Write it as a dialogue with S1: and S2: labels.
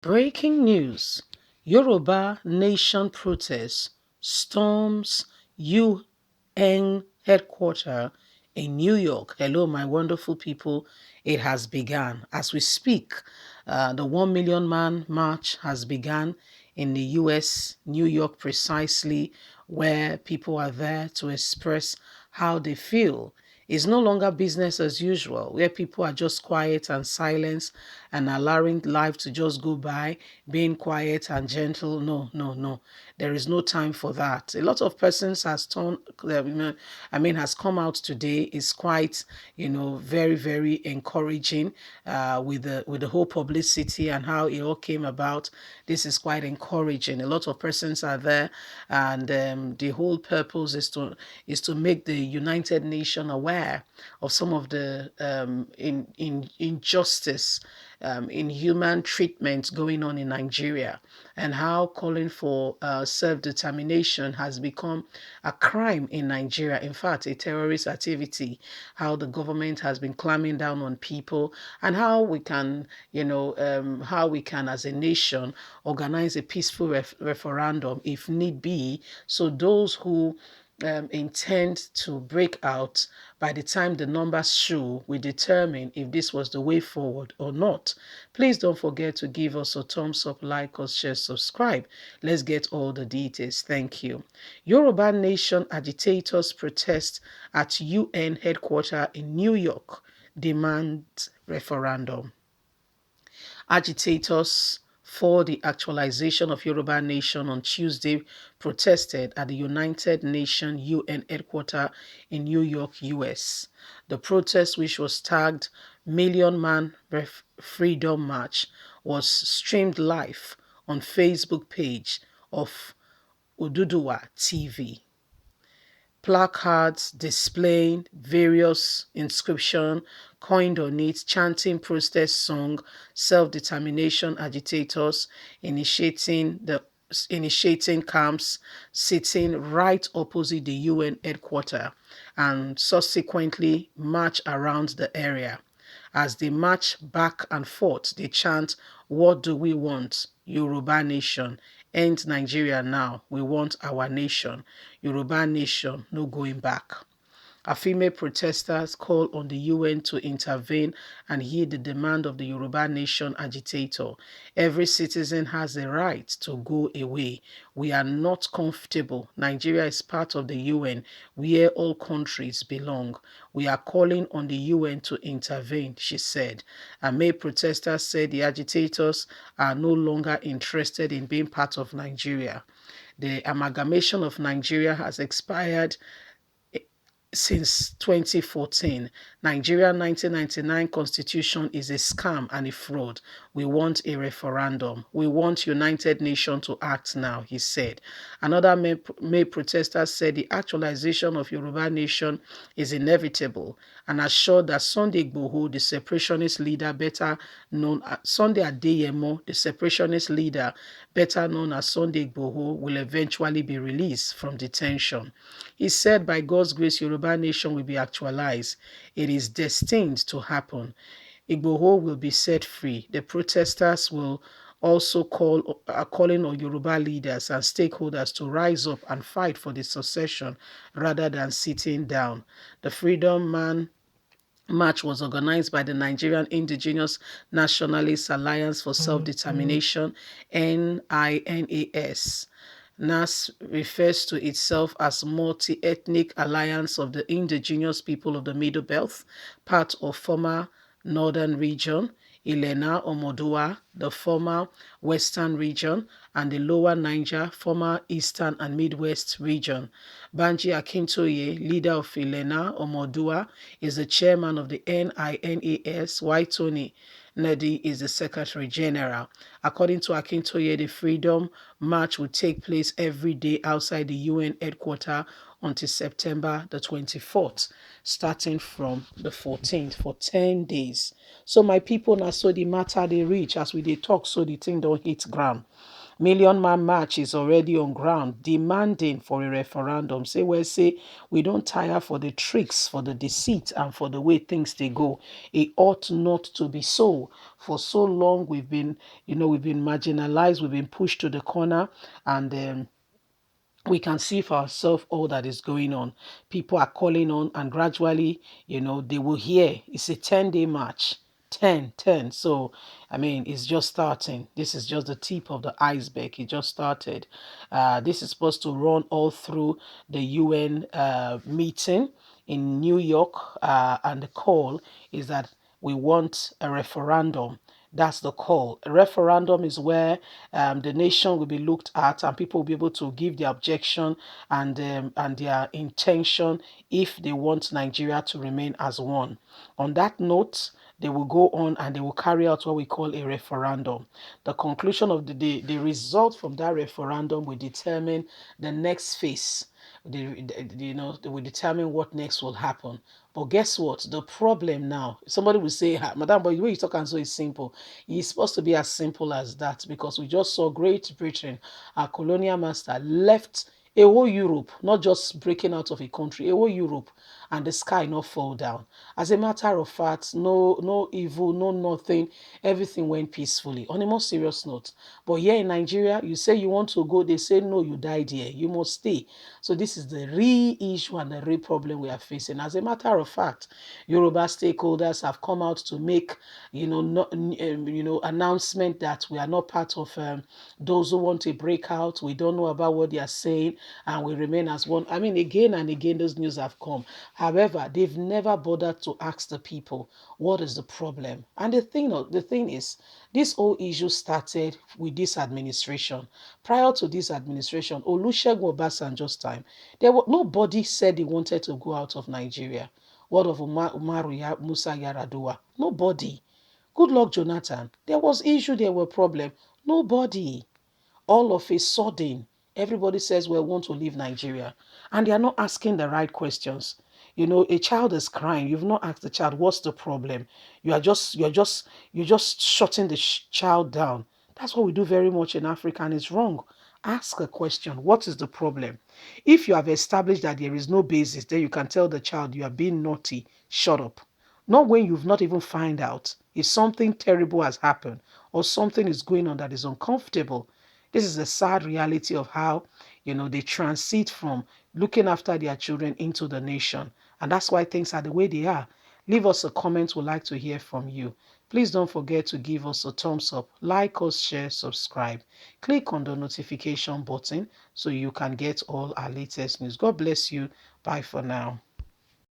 S1: Breaking news. Yoruba nation protest storms UN headquarters in New York. Hello, my wonderful people. It has begun. As we speak, the 1 million man march has begun in the US, New York precisely, where people are there to express how they feel. It's no longer business as usual, where people are just quiet and silent and allowing life to just go by, being quiet and gentle. No, no, no. There is no time for that. A lot of persons has has come out today. Is quite, very, very encouraging with the whole publicity and how it all came about. This is quite encouraging. A lot of persons are there, and the whole purpose is to make the United Nations aware of some of the in injustice, inhuman treatment going on in Nigeria, and how calling for self-determination has become a crime in Nigeria. In fact, a terrorist activity. How the government has been clamping down on people, and how we can, as a nation, organize a peaceful referendum if need be, so those who intend to break out, by the time the numbers show, we determine if this was the way forward or not. Please don't forget to give us a thumbs up, like us, share, subscribe. Let's get all the details. Thank you. Yoruba Nation agitators protest at UN headquarters in New York, demand referendum. Agitators for the actualization of Yoruba Nation on Tuesday protested at the United Nations UN headquarters in New York, US. The protest, which was tagged Million Man Freedom March, was streamed live on Facebook page of Oduduwa TV. Placards displaying various inscriptions coined on it, chanting protest song, self-determination agitators initiating camps, sitting right opposite the UN headquarters, and subsequently march around the area. As they march back and forth, they chant, "What do we want? Yoruba Nation. End Nigeria now. We want our nation. Yoruba Nation, no going back." A female protesters call on the UN to intervene and heed the demand of the Yoruba Nation agitator. Every citizen has the right to go away. We are not comfortable. Nigeria is part of the UN, where all countries belong. We are calling on the UN to intervene, she said. A male protester said the agitators are no longer interested in being part of Nigeria. The amalgamation of Nigeria has expired since 2014. Nigeria 1999 constitution is a scam and a fraud. We want a referendum. We want United Nations to act now, he said. Another May protester said the actualization of Yoruba Nation is inevitable and assured that Sunday Igboho, the separationist leader better known as Sunday Adeyemo, the separationist leader better known as Sunday Igboho, will eventually be released from detention. He said, by God's grace, Yoruba Nation will be actualized. It is destined to happen. Igboho will be set free. The protesters will also calling on Yoruba leaders and stakeholders to rise up and fight for the succession rather than sitting down. The Freedom March was organized by the Nigerian Indigenous Nationalist Alliance for Self-Determination, NINAS. NAS refers to itself as Multi-Ethnic Alliance of the Indigenous People of the Middle Belt, part of former Northern Region, Ilena Omodua, the former Western Region, and the Lower Niger, former Eastern and Midwest Region. Banji Akintoye, leader of Ilena Omodua, is the chairman of the NINAS, while Tony Nedi is the Secretary General. According to Akintoye, the Freedom March will take place every day outside the UN headquarters until September the 24th, starting from the 14th for 10 days. So my people, now so the matter they reach, as we they talk, so the thing don't hit ground. Million Man March is already on ground demanding for a referendum. Say, well, say, we don't tire for the tricks, for the deceit, and for the way things they go. It ought not to be so. For so long, we've been marginalized, we've been pushed to the corner, and we can see for ourselves all that is going on. People are calling on, and gradually, they will hear. It's a 10-day march. 10, 10. So, I mean, it's just starting. This is just the tip of the iceberg. It just started. This is supposed to run all through the UN meeting in New York. And the call is that we want a referendum. That's the call. A referendum is where the nation will be looked at, and people will be able to give their objection and their intention if they want Nigeria to remain as one. On that note, they will go on and they will carry out what we call a referendum. The conclusion of the result from that referendum will determine the next phase. They will determine what next will happen. But guess what? The problem now, somebody will say, Madam, but the way you talk and so is simple. It's supposed to be as simple as that, because we just saw Great Britain, our colonial master, left a whole Europe, not just breaking out of a country, a whole Europe, and the sky not fall down. As a matter of fact, no evil, no nothing, everything went peacefully. On a more serious note, but here in Nigeria, you say you want to go, they say no, you died here, you must stay. So this is the real issue and the real problem we are facing. As a matter of fact, Yoruba stakeholders have come out to make, announcement that we are not part of those who want to break out. We don't know about what they are saying, and we remain as one. I mean, again and again, those news have come. However, they've never bothered to ask the people what is the problem. And the thing is, this whole issue started with this administration. Prior to this administration, Olusegun Obasanjo's time, nobody said they wanted to go out of Nigeria. What of Umaru Musa Yaradua? Nobody. Good luck, Jonathan. There was issue, there were problem. Nobody. All of a sudden, everybody says, we want to leave Nigeria. And they are not asking the right questions. A child is crying. You've not asked the child, what's the problem? You're just shutting the child down. That's what we do very much in Africa, and it's wrong. Ask a question. What is the problem? If you have established that there is no basis, then you can tell the child you are being naughty. Shut up. Not when you've not even find out if something terrible has happened or something is going on that is uncomfortable. This is the sad reality of how, they transit from looking after their children into the nation. And that's why things are the way they are. Leave us a comment. We'd like to hear from you. Please don't forget to give us a thumbs up, like us, share, subscribe. Click on the notification button so you can get all our latest news. God bless you. Bye for now.